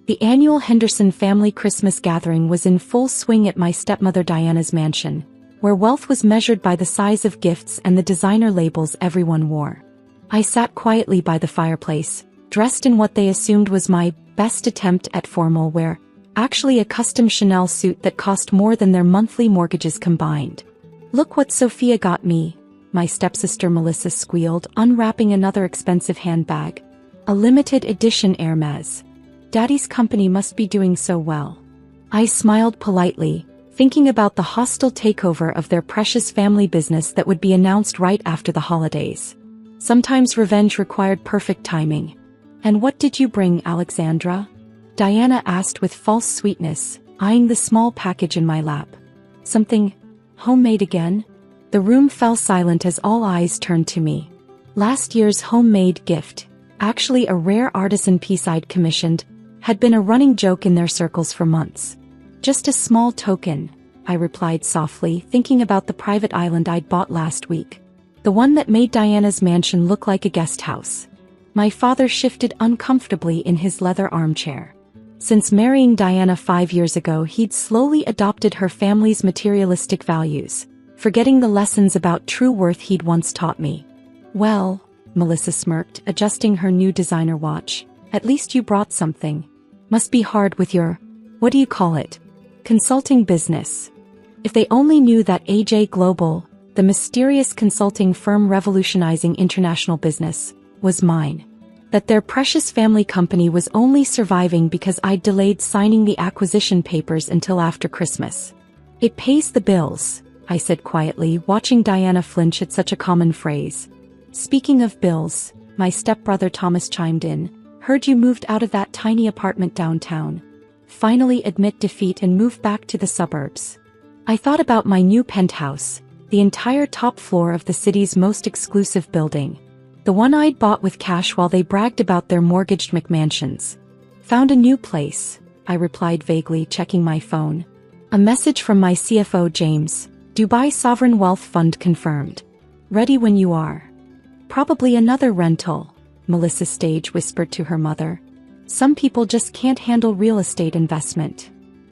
The annual Henderson family Christmas gathering was in full swing at my stepmother Diana's mansion, where wealth was measured by the size of gifts and the designer labels everyone wore. I sat quietly by the fireplace, dressed in what they assumed was my best attempt at formal wear, actually a custom Chanel suit that cost more than their monthly mortgages combined. "Look what Sophia got me," my stepsister Melissa squealed, unwrapping another expensive handbag. "A limited edition Hermes. Daddy's company must be doing so well." I smiled politely, thinking about the hostile takeover of their precious family business that would be announced right after the holidays. Sometimes revenge required perfect timing. "And what did you bring, Alexandra?" Diana asked with false sweetness, eyeing the small package in my lap. "Something homemade again?" The room fell silent as all eyes turned to me. Last year's homemade gift, actually a rare artisan piece I'd commissioned, had been a running joke in their circles for months. "Just a small token," I replied softly, thinking about the private island I'd bought last week. The one that made Diana's mansion look like a guest house. My father shifted uncomfortably in his leather armchair. Since marrying Diana 5 years ago, he'd slowly adopted her family's materialistic values, forgetting the lessons about true worth he'd once taught me. "Well," Melissa smirked, adjusting her new designer watch, "at least you brought something. Must be hard with your, what do you call it? Consulting business." If they only knew that AJ Global, the mysterious consulting firm revolutionizing international business, was mine. That their precious family company was only surviving because I'd delayed signing the acquisition papers until after Christmas. "It pays the bills," I said quietly, watching Diana flinch at such a common phrase. "Speaking of bills," my stepbrother Thomas chimed in, "heard you moved out of that tiny apartment downtown. Finally admit defeat and move back to the suburbs." I thought about my new penthouse, the entire top floor of the city's most exclusive building. The one I'd bought with cash while they bragged about their mortgaged McMansions. "Found a new place," I replied vaguely, checking my phone. A message from my CFO James, "Dubai Sovereign Wealth Fund confirmed. Ready when you are." "Probably another rental," Melissa Stage whispered to her mother. "Some people just can't handle real estate investment."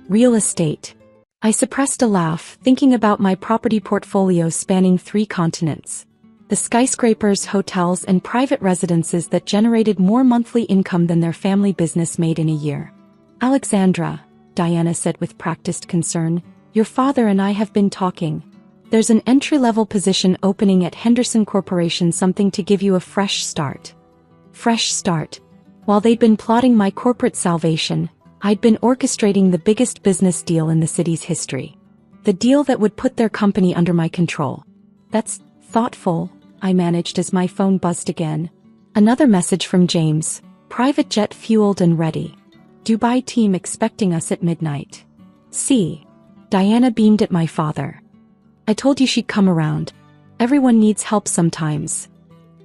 Real estate. I suppressed a laugh, thinking about my property portfolio spanning 3 continents. The skyscrapers, hotels, and private residences that generated more monthly income than their family business made in a year. "Alexandra," Diana said with practiced concern, "your father and I have been talking. There's an entry-level position opening at Henderson Corporation, something to give you a fresh start." Fresh start. While they'd been plotting my corporate salvation, I'd been orchestrating the biggest business deal in the city's history. The deal that would put their company under my control. "That's thoughtful," I managed as my phone buzzed again. Another message from James, "Private jet fueled and ready. Dubai team expecting us at midnight." "See?" Diana beamed at my father. "I told you she'd come around. Everyone needs help sometimes."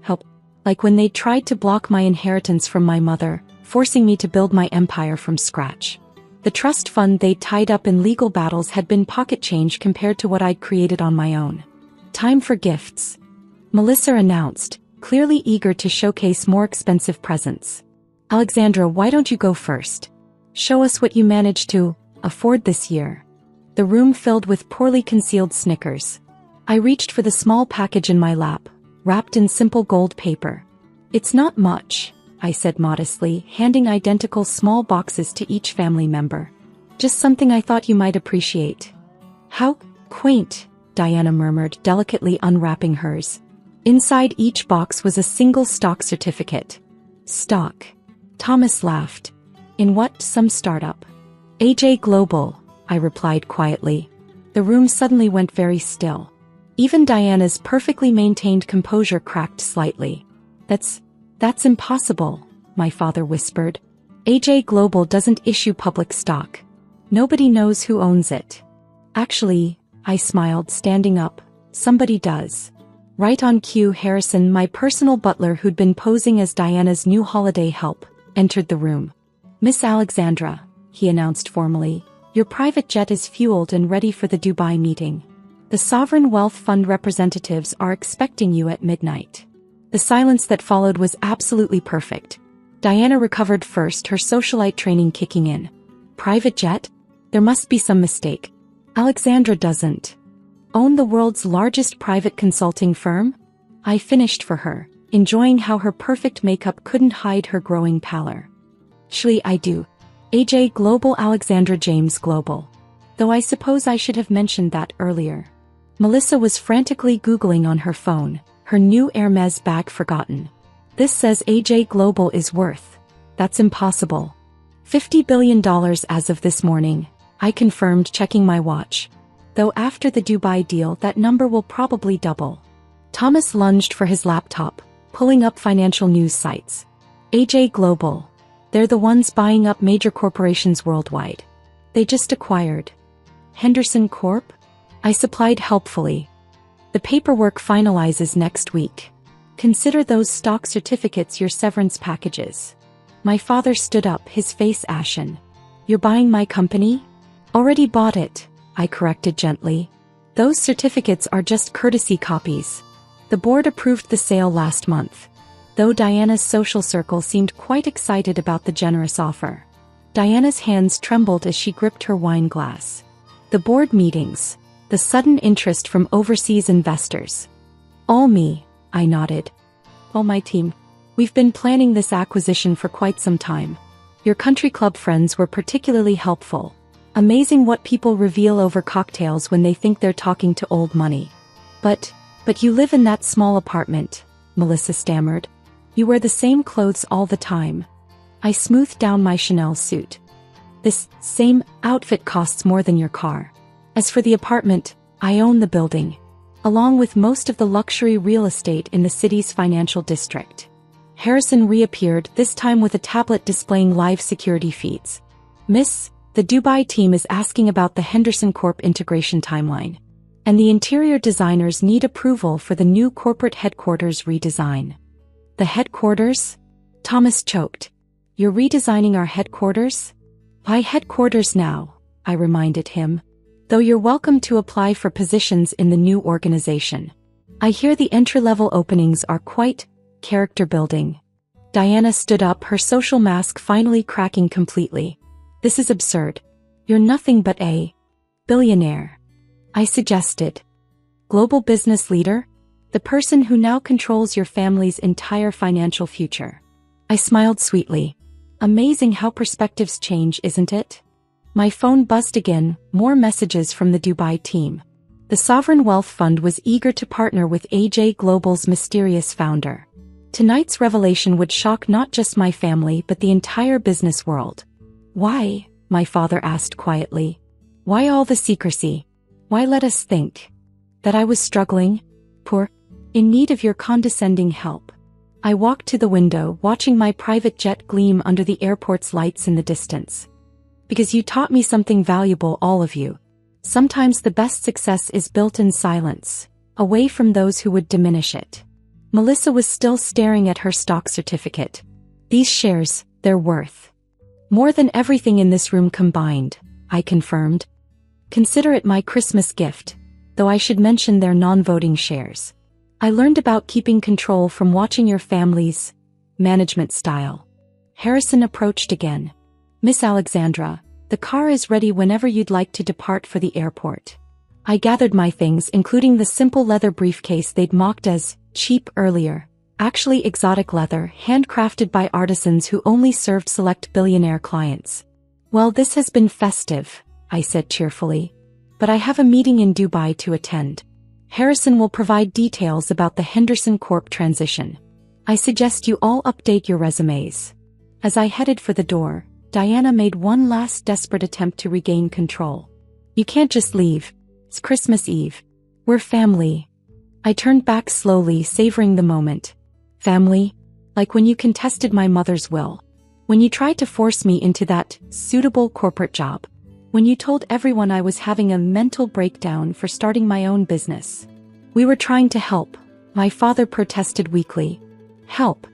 Help. Like when they tried to block my inheritance from my mother, forcing me to build my empire from scratch. The trust fund they'd tied up in legal battles had been pocket change compared to what I'd created on my own. "Time for gifts," Melissa announced, clearly eager to showcase more expensive presents. "Alexandra, why don't you go first? Show us what you managed to afford this year." The room filled with poorly concealed snickers. I reached for the small package in my lap, wrapped in simple gold paper. "It's not much," I said modestly, handing identical small boxes to each family member. "Just something I thought you might appreciate." "How quaint," Diana murmured, delicately unwrapping hers. Inside each box was a single stock certificate. "Stock?" Thomas laughed. "In what? Some startup?" "AJ Global," I replied quietly. The room suddenly went very still. Even Diana's perfectly maintained composure cracked slightly. That's impossible," my father whispered. "AJ Global doesn't issue public stock. Nobody knows who owns it." "Actually," I smiled, standing up, "somebody does." Right on cue, Harrison, my personal butler who'd been posing as Diana's new holiday help, entered the room. "Miss Alexandra," he announced formally, "your private jet is fueled and ready for the Dubai meeting. The Sovereign Wealth Fund representatives are expecting you at midnight." The silence that followed was absolutely perfect. Diana recovered first, her socialite training kicking in. Private jet? There must be some mistake. Alexandra doesn't own the world's largest private consulting firm? I finished for her, enjoying how her perfect makeup couldn't hide her growing pallor. Actually, I do. AJ Global, Alexandra James Global. Though I suppose I should have mentioned that earlier. Melissa was frantically Googling on her phone, her new Hermes bag forgotten. This says AJ Global is worth. That's impossible. $50 billion as of this morning, I confirmed, checking my watch. Though after the Dubai deal that number will probably double. Thomas lunged for his laptop, pulling up financial news sites. AJ Global. They're the ones buying up major corporations worldwide. They just acquired Henderson Corp? I supplied helpfully. The paperwork finalizes next week. Consider those stock certificates your severance packages. My father stood up, his face ashen. You're buying my company? Already bought it, I corrected gently. Those certificates are just courtesy copies. The board approved the sale last month. Though Diana's social circle seemed quite excited about the generous offer. Diana's hands trembled as she gripped her wine glass. The board meetings. The sudden interest from overseas investors. All me, I nodded. All my team. We've been planning this acquisition for quite some time. Your country club friends were particularly helpful. Amazing what people reveal over cocktails when they think they're talking to old money. But you live in that small apartment, Melissa stammered. You wear the same clothes all the time. I smoothed down my Chanel suit. This same outfit costs more than your car. As for the apartment, I own the building, along with most of the luxury real estate in the city's financial district. Harrison reappeared, this time with a tablet displaying live security feeds. Miss, the Dubai team is asking about the Henderson Corp integration timeline. And the interior designers need approval for the new corporate headquarters redesign. The headquarters? Thomas choked. You're redesigning our headquarters? Why headquarters now? I reminded him. Though you're welcome to apply for positions in the new organization. I hear the entry-level openings are quite character building. Diana stood up, her social mask finally cracking completely. This is absurd. You're nothing but a billionaire. I suggested. Global business leader? The person who now controls your family's entire financial future. I smiled sweetly. Amazing how perspectives change, isn't it? My phone buzzed again, more messages from the Dubai team. The Sovereign Wealth Fund was eager to partner with AJ Global's mysterious founder. Tonight's revelation would shock not just my family but the entire business world. Why? My father asked quietly. Why all the secrecy? Why let us think that I was struggling, poor, in need of your condescending help? I walked to the window, watching my private jet gleam under the airport's lights in the distance. Because you taught me something valuable, all of you. Sometimes the best success is built in silence, away from those who would diminish it. Melissa was still staring at her stock certificate. These shares, they're worth more than everything in this room combined, I confirmed. Consider it my Christmas gift, though I should mention they're non-voting shares. I learned about keeping control from watching your family's management style. Harrison approached again. Miss Alexandra, the car is ready whenever you'd like to depart for the airport. I gathered my things, including the simple leather briefcase they'd mocked as cheap earlier. Actually exotic leather, handcrafted by artisans who only served select billionaire clients. Well, this has been festive, I said cheerfully. But I have a meeting in Dubai to attend. Harrison will provide details about the Henderson Corp transition. I suggest you all update your resumes. As I headed for the door, Diana made one last desperate attempt to regain control. You can't just leave. It's Christmas Eve. We're family. I turned back slowly, savoring the moment. Family? Like when you contested my mother's will. When you tried to force me into that suitable corporate job. When you told everyone I was having a mental breakdown for starting my own business. We were trying to help, my father protested weakly. Help?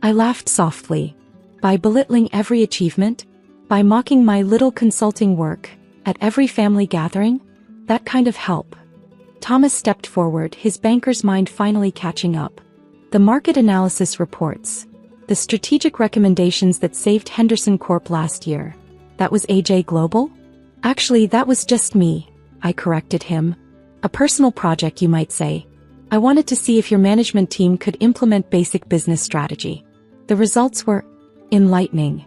I laughed softly. By belittling every achievement? By mocking my little consulting work at every family gathering? That kind of help. Thomas stepped forward, his banker's mind finally catching up. The market analysis reports. The strategic recommendations that saved Henderson Corp last year. That was AJ Global? Actually, that was just me, I corrected him. A personal project, you might say. I wanted to see if your management team could implement basic business strategy. The results were enlightening.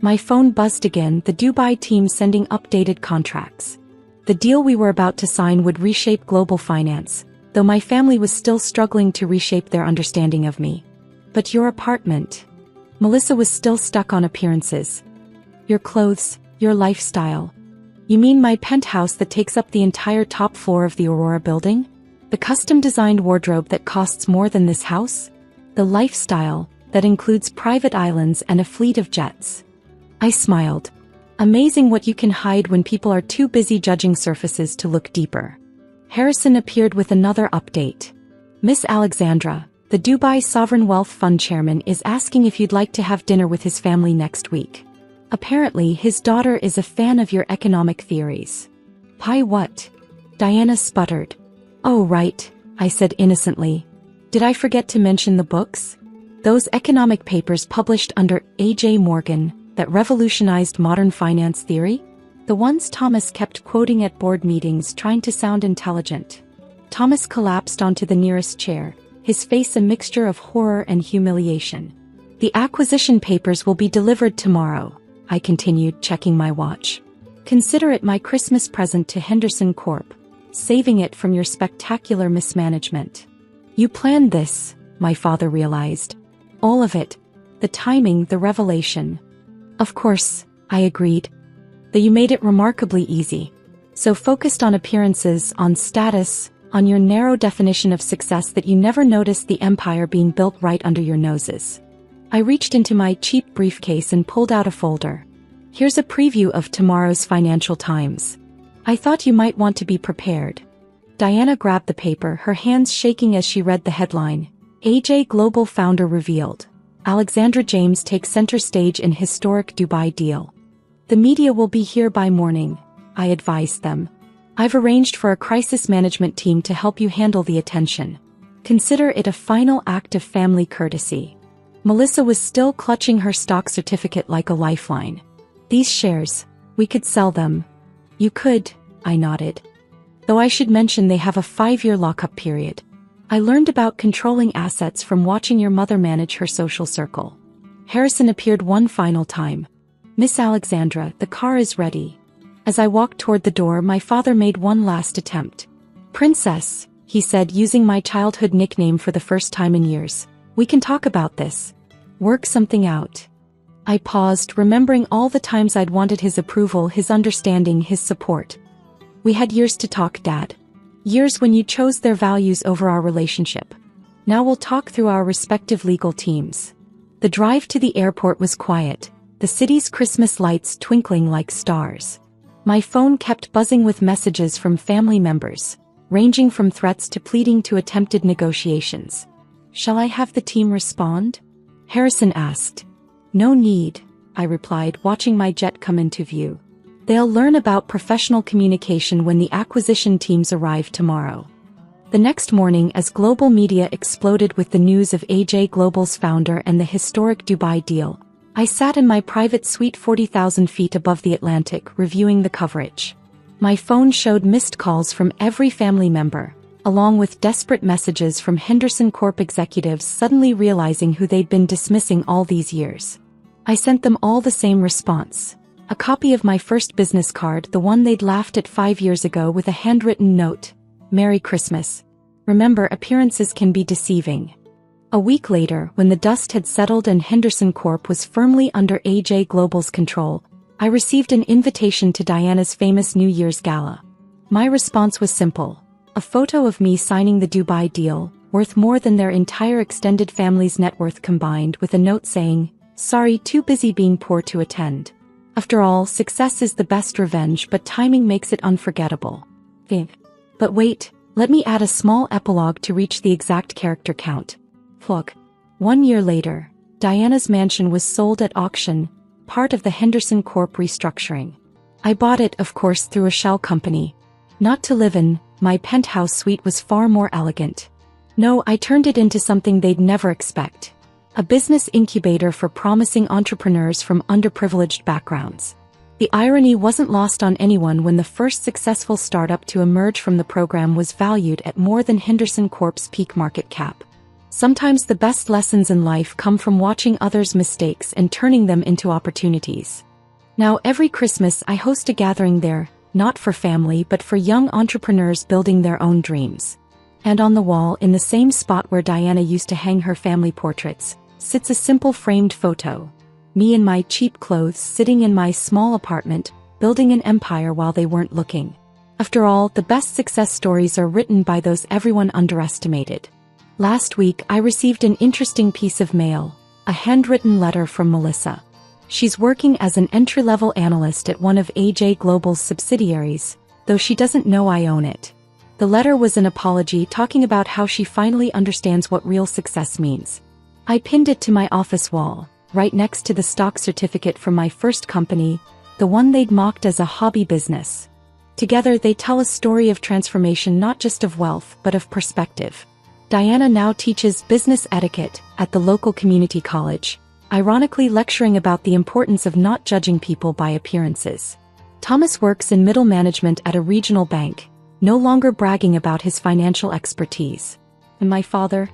My phone buzzed again, the Dubai team sending updated contracts. The deal we were about to sign would reshape global finance, though my family was still struggling to reshape their understanding of me. But your apartment. Melissa was still stuck on appearances. Your clothes, your lifestyle. You mean my penthouse that takes up the entire top floor of the Aurora building? The custom-designed wardrobe that costs more than this house? The lifestyle that includes private islands and a fleet of jets. I smiled. Amazing what you can hide when people are too busy judging surfaces to look deeper. Harrison appeared with another update. Miss Alexandra, the Dubai Sovereign Wealth Fund chairman, is asking if you'd like to have dinner with his family next week. Apparently, his daughter is a fan of your economic theories. Pie what? Diana sputtered. Oh right, I said innocently. Did I forget to mention the books? Those economic papers published under A.J. Morgan that revolutionized modern finance theory? The ones Thomas kept quoting at board meetings trying to sound intelligent. Thomas collapsed onto the nearest chair, his face a mixture of horror and humiliation. The acquisition papers will be delivered tomorrow, I continued, checking my watch. Consider it my Christmas present to Henderson Corp, saving it from your spectacular mismanagement. You planned this, my father realized. All of it. The timing, the revelation. Of course, I agreed. Though you made it remarkably easy. So focused on appearances, on status, on your narrow definition of success that you never noticed the empire being built right under your noses. I reached into my cheap briefcase and pulled out a folder. Here's a preview of tomorrow's Financial Times. I thought you might want to be prepared. Diana grabbed the paper, her hands shaking as she read the headline. AJ Global founder revealed. Alexandra James takes center stage in historic Dubai deal. The media will be here by morning, I advised them. I've arranged for a crisis management team to help you handle the attention. Consider it a final act of family courtesy. Melissa was still clutching her stock certificate like a lifeline. These shares, we could sell them. You could, I nodded. Though I should mention they have a 5-year lockup period. I learned about controlling assets from watching your mother manage her social circle. Harrison appeared one final time. Miss Alexandra, the car is ready. As I walked toward the door, my father made one last attempt. Princess, he said, using my childhood nickname for the first time in years. We can talk about this. Work something out. I paused, remembering all the times I'd wanted his approval, his understanding, his support. We had years to talk, Dad. Years when you chose their values over our relationship. Now we'll talk through our respective legal teams. The drive to the airport was quiet, the city's Christmas lights twinkling like stars. My phone kept buzzing with messages from family members, ranging from threats to pleading to attempted negotiations. Shall I have the team respond? Harrison asked. No need, I replied, watching my jet come into view. They'll learn about professional communication when the acquisition teams arrive tomorrow. The next morning, as global media exploded with the news of AJ Global's founder and the historic Dubai deal, I sat in my private suite 40,000 feet above the Atlantic, reviewing the coverage. My phone showed missed calls from every family member, along with desperate messages from Henderson Corp executives suddenly realizing who they'd been dismissing all these years. I sent them all the same response. A copy of my first business card, the one they'd laughed at 5 years ago, with a handwritten note. Merry Christmas. Remember, appearances can be deceiving. A week later, when the dust had settled and Henderson Corp was firmly under AJ Global's control, I received an invitation to Diana's famous New Year's gala. My response was simple. A photo of me signing the Dubai deal, worth more than their entire extended family's net worth combined, with a note saying, "Sorry, too busy being poor to attend." After all, success is the best revenge, but timing makes it unforgettable. But wait, let me add a small epilogue to reach the exact character count. Look. 1 year later, Diana's mansion was sold at auction, part of the Henderson Corp restructuring. I bought it, of course, through a shell company. Not to live in, my penthouse suite was far more elegant. No, I turned it into something they'd never expect. a business incubator for promising entrepreneurs from underprivileged backgrounds. The irony wasn't lost on anyone when the first successful startup to emerge from the program was valued at more than Henderson Corp's peak market cap. Sometimes the best lessons in life come from watching others' mistakes and turning them into opportunities. Now every Christmas I host a gathering there, not for family but for young entrepreneurs building their own dreams. And on the wall, in the same spot where Diana used to hang her family portraits, sits a simple framed photo. Me in my cheap clothes sitting in my small apartment, building an empire while they weren't looking. After all, the best success stories are written by those everyone underestimated. Last week I received an interesting piece of mail, a handwritten letter from Melissa. She's working as an entry-level analyst at one of AJ Global's subsidiaries, though she doesn't know I own it. The letter was an apology talking about how she finally understands what real success means. I pinned it to my office wall, right next to the stock certificate from my first company, the one they'd mocked as a hobby business. Together they tell a story of transformation, not just of wealth but of perspective. Diana now teaches business etiquette at the local community college, ironically lecturing about the importance of not judging people by appearances. Thomas works in middle management at a regional bank, no longer bragging about his financial expertise. And my father?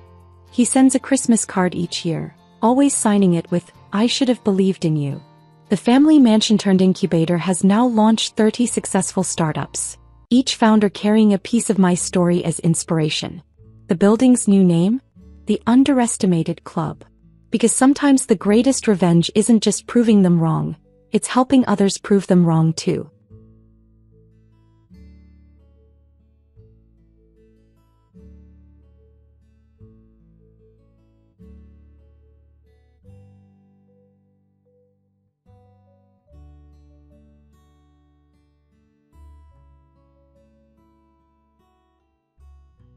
He sends a Christmas card each year, always signing it with, "I should have believed in you." The family mansion-turned-incubator has now launched 30 successful startups, each founder carrying a piece of my story as inspiration. The building's new name? The Underestimated Club. Because sometimes the greatest revenge isn't just proving them wrong, it's helping others prove them wrong too.